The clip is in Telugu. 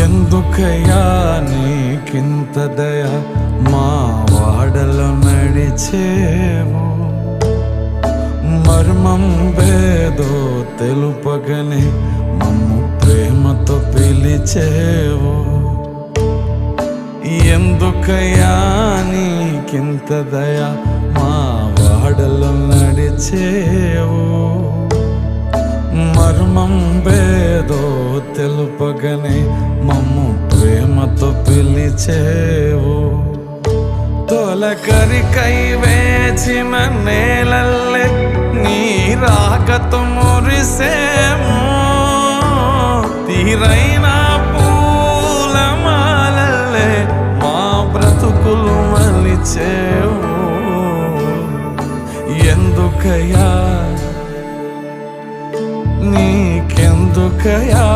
ఎందుకయ్యా నీకింత దయ మా వాడలో నడిచేవు, మర్మం వేదో తెలుపగనే మమ్ము ప్రేమతో పిలిచేవు. ఎందుకయ్యా నీకింత దయ మా వాడలో నడిచేవు, మర్మం వేదో తెలుపగనే మమ్ము ప్రేమతో పిలిచేవు. తొలకరికై వేచిన నేలల్లే నీ రాకతో మురిసేము, తీరైన పూలమాలల్లే మా బ్రతుకులు మలిచేవు. ఎందుకయ్యా నీకెందుకయ్యా